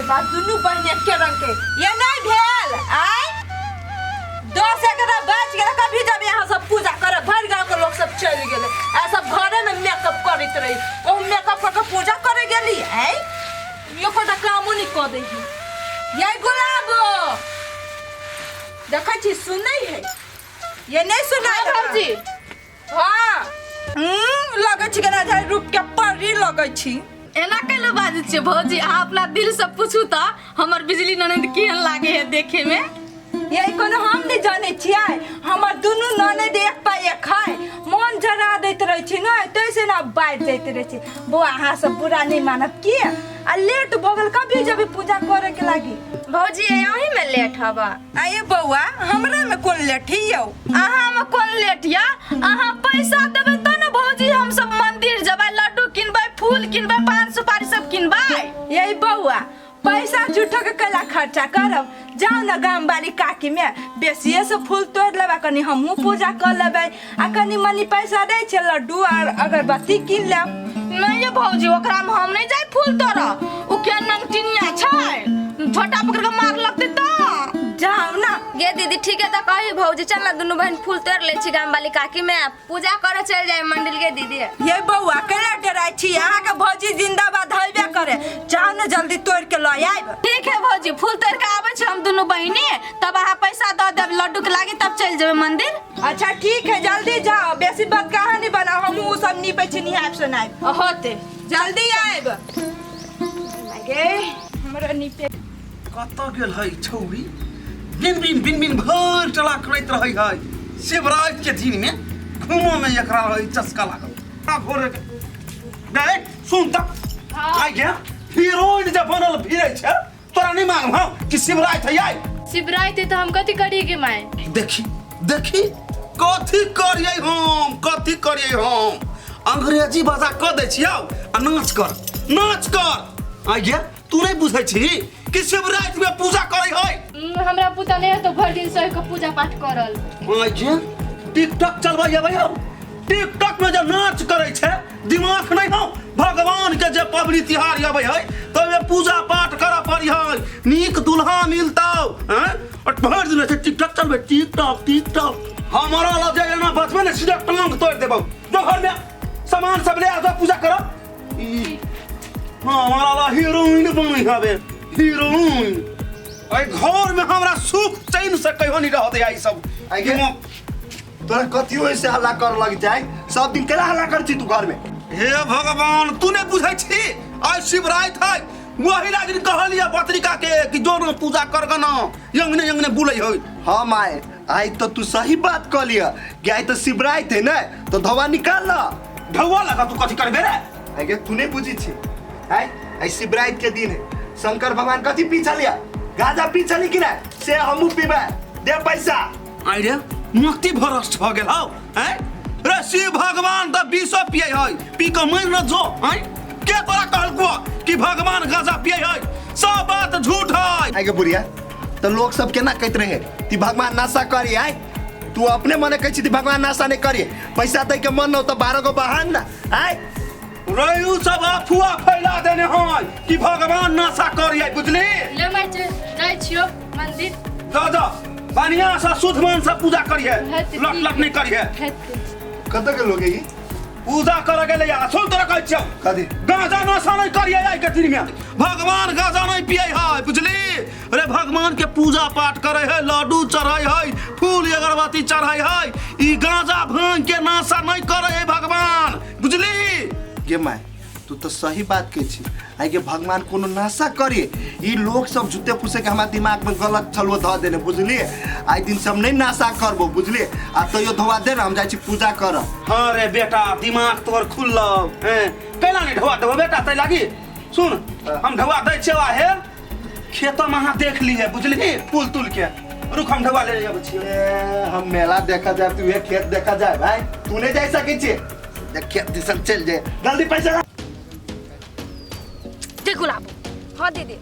बा दुनू बहन के रंग के ये नहीं भेल आय 10-11 बज गए कभी जब यहाँ सब पूजा करे भर गांव के लोग सब चल गेले आ सब घरे में मेकअप करत रही ओ मेकअप करके पूजा करे गेली आय यो कोटा कामो नहीं कर दे ये गुलाब देखा छी सुनै है ये नहीं सुना भाजी हां लगे छी के ना रूप के परी लगे छी एना कैलो बाजी छे भौजी आ अपना दिल से पूछू त हमर बिजली ननद केहन लागे है देखे में यही कोनो हम नहीं जाने छियै हमर दुनू ननद एक पा एक है मन जरा दैत रहे छी न तैसे ना बाइट दैत रहे छी बुआ अहाँ सब बुरा नहीं मानब की आ लेट भगल कभी जब पूजा करे के लागी भौजी यही में लेट हवा आये बउआ हमरा में कोन लेट हियौ अहाँ में कोन लेट या अहाँ पैसा देबे त न भौजी हम सब मंदिर जबै लड्डू किनबै फूल किनबै पान सुपारी सब किनबै यही बउआ पैसा झूठो के कला खर्चा करब जाओ ना गांव वाली काकी में बेसिए से फूल तोड़ लेबा कनी हमहू पूजा कर लेबै आ कनी मनी पैसा दै छै लड्डू और अगरबत्ती किन लेब नहीं ये भौजी ओकरा में हम नहीं जाय फूल तोड़ उ के नंगटिनिया छै छोटा पकड़ के मार लगते त जाओ ना ये दीदी ठीक है तो कही भौजी चल ना दोनों बहन फूल तोड़ ले छी गांव वाली काकी में पूजा करे चल जाए मंदिर के दीदी ये बउआ केला डराई छी अहाँ के भौजी जिंदाबाद होइबे करे जाओ ना जल्दी तोड़ के ल आइब ठीक है भौजी फूल तोड़ के आबै छ हम दोनों बहिनी तब अहाँ पैसा द देब लड्डू के लागी तब चल जेबै मंदिर अच्छा ठीक है जल्दी जाओ बेसी बात कहानी बनाओ हमहू सब निपै छी निहाब सुनाइब होते जल्दी आइब लागे हमरा निपे कत गेल है छौरी बिन बिन बिन भर चला करैत रहै है शिवरात के दिन में घूमो में एकरा है चस्का लागल आ घोरे गए सुन त आइ गया हीरोइन जे बनल फिरै छै तोरा नहीं मालूम हौ कि शिवरात है आई शिवरात त हम कथि करिए के माय देखी देखी कथी करिए हम अंग्रेजी भाषा क दै छियौ आ नाच कर आइ गया तू नहीं बुझै छी कि शिवरात में पूजा करे है हमरा पुता नहीं है तो भर दिन सह के पूजा पाठ करल आइ गया टिकटॉक चलबै है भैया टिकटॉक में जब नाच करे छे दिमाग नहीं हो भगवान के जे पबनी तिहार आबै है तो में पूजा पाठ करा पड़ी है नीक दुल्हा मिलतौ हैं और भर दिन से टिकटॉक चलबे टिकटॉक हमारा लग जाए ना बचबे ने सीधा टांग तोड़ देबौ जो घर में सामान सब ले आ जा पूजा करो हमारा ला हीरोइन बनी हवे हीरोइन आई घर में हमरा सुख चैन से कहियो नहीं रहते आई सब आई गे तोरा कथियो से हल्ला कर लग जाए सब दिन केला हल्ला कर छी तू घर में हे भगवान तू ने बुझै छी आज शिवरात है वही राजन कहलिया पत्रिका के कि जो न पूजा कर ग न यंगने बुलै है हां माय आई तो तू सही बात कह लिया कि आई तो शिवरात है ना तो धवा निकाल ला ढौआ लगा तू कथि करबे रे आई गे तू नहीं बुझी छी आई शिवरात के दिन है शंकर भगवान कथि पीछा लिया गाजा पीछा ली कि ना से हमू पीबे दे पैसा आई रे मक्ति भ्रष्ट भ गेल हौ हैं रे शिव भगवान त विष पियै है पी के मर न जो हैं के तोरा कहलको कि भगवान गाजा पियै है सब बात झूठ है आई गे बुढ़िया तो लोग सब केना कहत रहे ती भगवान नाशा करी आई तू अपने मने कहै छी ती भगवान नाशा नहीं करी पैसा दे के मन न तो 12 गो बहान ना आई रयू सब अफुआ फैला देने हैं कि भगवान नाशा करी है बुझली ले मैं जाय छियो मंदिर जा बढ़िया से शुद्ध मन से पूजा करिए लट नहीं करिए कत के लोग yi पूजा करे गेले या सुन तोरा कहै छियौ कथि गाजा नशा नहीं करिए आई के दिन में भगवान गाजा नहीं पियै है बुझली रे भगवान के पूजा पाठ करे है लड्डू चढ़ाई है फूल अगरबत्ती चढ़ाई है ई गाजा भांग के नशा नहीं करे है भगवान बुझली गे माय तू तो सही बात कह छी आई के भगवान कोनो नाशा करी ई लोग सब जुते पुसे के हमार दिमाग में गलत छलवा ध देने बुझली आई दिन सब नहीं नाशा करबो बुझली आ तो यो धवा दे हम जाय छी पूजा कर हां रे बेटा दिमाग तोर खुल्लो हैं कैला नहीं ढवा देबो बेटा तै लागी सुन हम ढवा दै छियौ आहे खेत में हां देख ली है बुझली पुल तुल के रुक हम ढवा ले जाब छियै हम मेला देखा जाए तू ये खेत देखा जाए भाई तू नहीं जा सके छी देख खेत दिसन चल जाए जल्दी पैसा दे गुलाब हां दीदी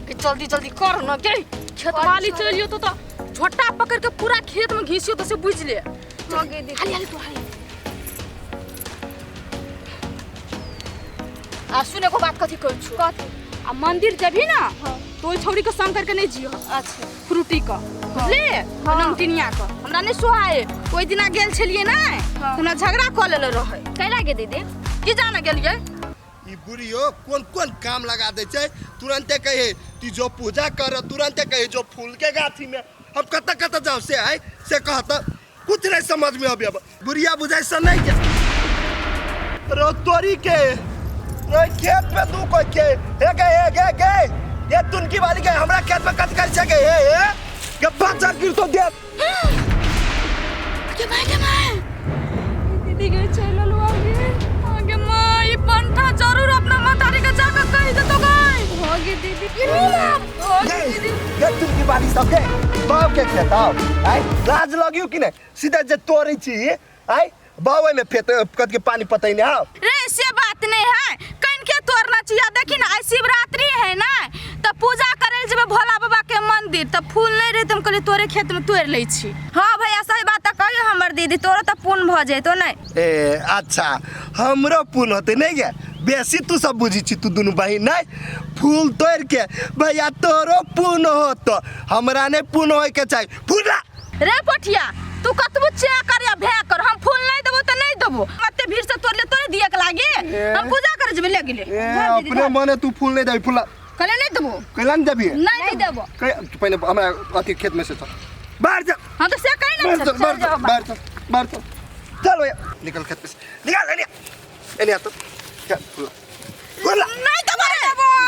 के जल्दी कर न के खेत वाली चलियो तो झोटा पकड़ के पूरा खेत में घिसियो तो से बुझ ले हां दीदी हाली तू हाली आ सुने को बात कथि कहू छु कथि आ मंदिर जभी ना तो ओइ छौरी के संग करके नहीं जियो। अच्छा फ्रूटी का बुझली नमकीनिया का हमरा नहीं सोहाए। ओइ दिना गेल छलिए ना हमरा झगड़ा क लेले रहे। कैला के दीदी की जाने गेलिए ई बुढ़ियो कौन कौन काम लगा दे छै तुरंते कहे तू जो पूजा कर तुरंते कहे जो फूल के गाछी में हम कत जाओ से है से कहता कुछ नहीं समझ में अभी अब बुढ़िया बुझाई से नहीं क्या रो तोरी के रो खेत में तू कोई के हे गे ये तुनकी वाली के हमरा खेत में कट कर सके हे के बच्चा गिर तो दे के माय दीदी के चलल आगे मां ये पंठा जरूर अपना मतारी के जाकर कह दे तो गई होगी दीदी ये तुनकी वाली सब के बाप के खेत आई लाज लगियो कि नहीं सीधा जे तोरी छी आई बावे में फेत कत के पानी पतई नहीं हां रे से बात नहीं है कहीं के तोड़ना चाहिए। देखी ना आज शिवरात्रि है ना तो पूजा करे जब भोला बाबा के मंदिर तो फूल नहीं रहे तुम कहले तोरे खेत में तोड़ ले छी। हां भैया सही बात कहियो हमर दीदी तोरा तो पुन भ जेतो नहीं। ए अच्छा हमरो पुन होते नहीं गे बेसी तू सब बुझी छी तू दोनों बहिन नहीं फूल तोड़ के भैया तोरो पुन हो तो हमरा ने पुन होय के चाहिए फूला रे पठिया तू कतबो चे कर या भे कर हम फूल नहीं देबो तो नहीं देबो मते भीड़ से तोड़ ले तोरे दिए के लागे हम पूजा करे जब ले गेले अपने मने तू फूल नहीं दे फूला कले नहीं देबो कैला नहीं देबी नहीं देबो पहले हमरा अथी खेत में से चल बाहर जा हां तो से कहीं नहीं बाहर चल भैया निकल खेत में से निकल एने तो क्या फूला नहीं देबो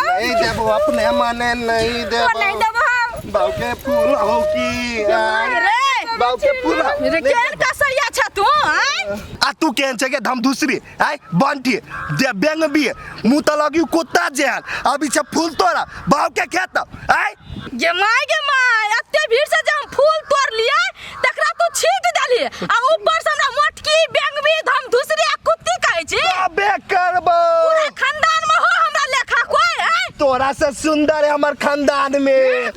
नहीं देबो अपने माने नहीं देबो बाऊ के फूल हो की बाऊ के फूल रे केन का सरिया छ तू हैं आ तू केन छ के धम दूसरी आई बंटी जे बेंग भी मुंह त लगी कुत्ता जेल अभी छ फूल तोड़ा बाऊ के खेत आई गे माय अत्ते भीड़ से जब हम फूल तोड़ लिए तकरा तू छीट डाली आ ऊपर से हमरा मोटकी बेंग भी धम दूसरी आ कुत्ती कहै छी अबे करबो पूरा खानदान में हो हमरा लेखा कोई है तोरा से सुंदर है हमर खानदान में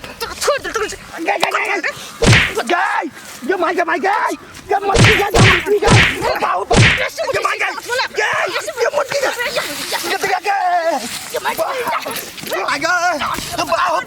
गाय ये माय गाय ये मछली गाय बाऊ ये माय गाय ये मछली गाय ये माय गाय बाऊ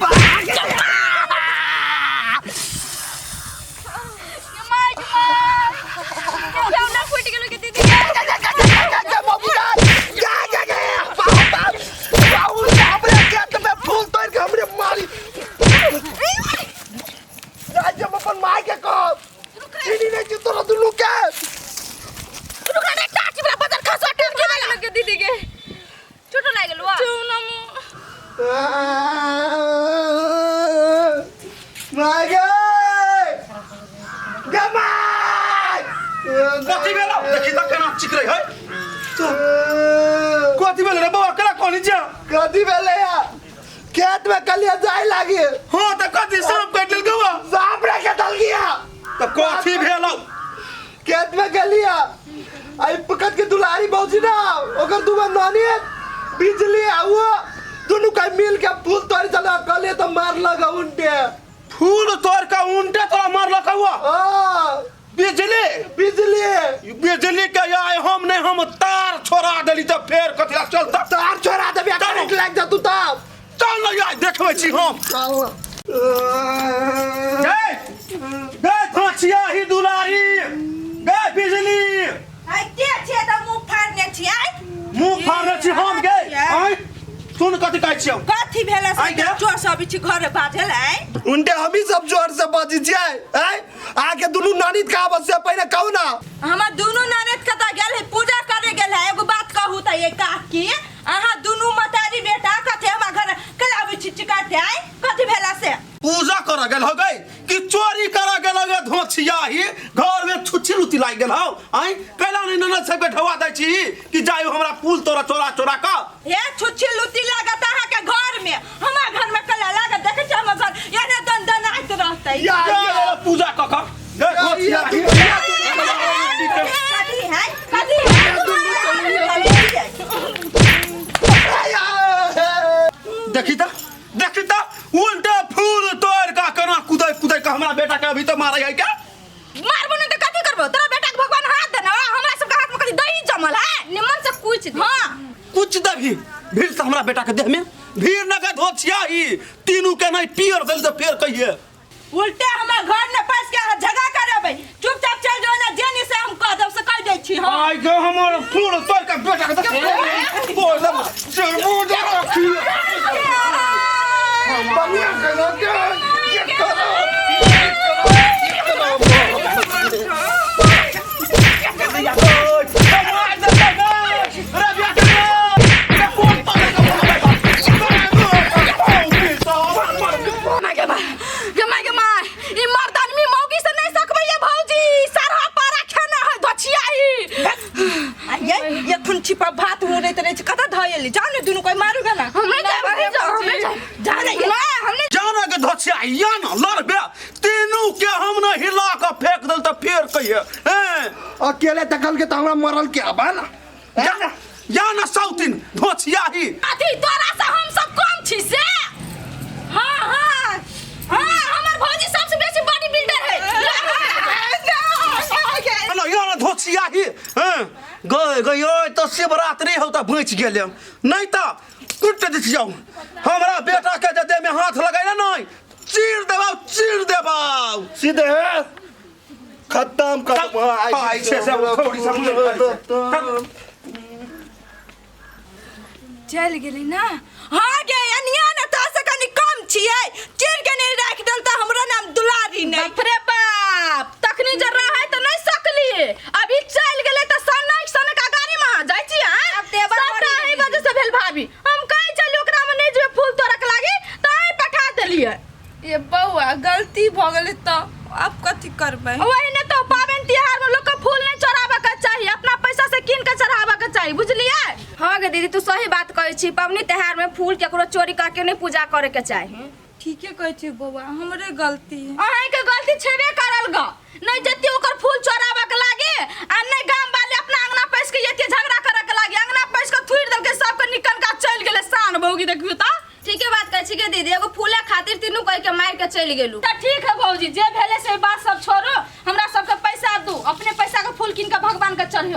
कथी भेल देखी त केना चिकरै है कथी भेल रे बाबा कला कोनी जा कथी भेले या खेत में कलिया जाय लागी हां त कथी सांप काट लेल गवा सांप रे के दल गया त कथी भेल खेत में गलिया आई पकड़ के दुलारी बौजी ना ओकर दुबा नानी बिजली आवा दोनों का मिल के फूल तोड़ चला कले तो मार लगा उनटे फूल तोड़ का उनटे तोरा मार लगा हुआ हां बिजली के आए हम नहीं हम तार छोड़ा देली त फेर कथी चलता तार छोड़ा देबे करंट लाग जा तू तब चल न यार देखबै छी हम गए फांसिया ही दुलारी गए बिजली आई के छे त मुंह फाड़ने छी आई मुंह फाड़ने छी हम गए आई सुन कथी कहै छियौ कथी भेला से जोर से अभी छी घर बाजल आई उनटे हम ही सब जोर से बाजी जाए हैं आके दुनु नानी का बस से पहले कहू ना हमर दुनु ननद के त गेल है पूजा करे गेल है एगो बात कहू त ये काकी अहा दुनु मतारी बेटा कथे हम घर कलाबी चिचिकाते आई कथी भेला से पूजा कर गेल हो गई कि चोरी कर गेल हो धोछिया ही घर में छुच्छी लुती लाग गेल हो आई कैला नहीं ननद से बैठवा दै छी कि जायो हमरा फूल तोरा चोरा का हे छुच्छी लुती लागत अहा के घर में हमरा घर में कला लागत देखे छ हमर घर याने दन आइत रहतै या पूजा क गए धोछिया ही कथी है कथी देखी त उल्टे फूल तोड़ का कना कुदै का हमरा बेटा के अभी तो मारै है क्या मारबो न त कथी करबो तोरा बेटा के भगवान हाथ देना हमरा सब के हाथ में कथी दही जमल है निमन से कुछ दे हां कुछ दभी भीड़ से हमरा बेटा के देह में भीड़ न के धोछिया ही तीनू के नहीं पियर दिल तो फेर कहिए उल्टे हमार घर में फंस के झगड़ा करबे चुपचाप चल जाओ ना जेनी से हम कह दब से कह दै छी हां आई के हमर फूल तोड़ के बेटा के बोल दे चलबू जा रखी बनिया के ना के ये करो छिपा भात हो रही तरह कता धयली जाने दुनु कोई मारूगा ना हमने जाने जाना के धोछिया या ना लड़बे तीनू के हम ना हिला के फेंक दल त फेर कहिए हैं अकेले तकल के तो हमरा मरल क्या बा ना या ना साउथिन धोछिया ही अथी तोरा से हम सब कम छी से हां हां हां हमर भौजी सबसे बेसी बॉडी बिल्डर है ना या ना धोछिया ही हैं गयो तो शिवरात्रि हो त बच गेले नहीं त कुट दे जाऊ हमरा बेटा के जदे में हाथ लगाइला नहीं चीर देबाऊ सीधे खत्म कर आई छे सब थोड़ी सब चल गेली ना हां गे अनिया ना तो से कनी कम छिए चीर के नहीं राख दल त हमरा नाम दुलारी नहीं बाप रे बाप तखनी जर रहा है तो नहीं सकली अभी चल गेले तो सन का गाड़ी में जाई छी हां सबटा एही वजह से भेल भाभी हम कहि चली ओकरा में नहीं जे फूल तोरक लागी त आई पठा देलिए ये बउआ गलती भ गेली त अब कथि करबै वही ने तो पावन त्योहार में लोग को फूल नहीं चढ़ावा के चाहिए अपना पैसा से कीन के चढ़ावा के चाहिए बुझलिए हाँ गे दीदी तू सही बात कहै छी पबनी त्योहार में फूल केकरो चोरी करके नहीं पूजा करे के चाही ठीके कहै छी बउआ हमरे गलती है अहीं के गलती छेबे करल ग नहीं जति ओकर फूल चढ़ावा के लागे आ नहीं गांव वाले अपना अंगना पैस के जति झगड़ा करे के लागे अंगना पैस के थुर दल के सब के निकल का चल गेले सान भौगी देखियो त ठीक है बात कहै छी गे दीदी एगो फूले खातिर तीनू कह के मार के चल गेलू त ठीक है भौजी जे भेले से बात सब छोड़ो हमरा सबके पैसा दू अपने पैसा के फूल किन के भगवान के चढ़ियो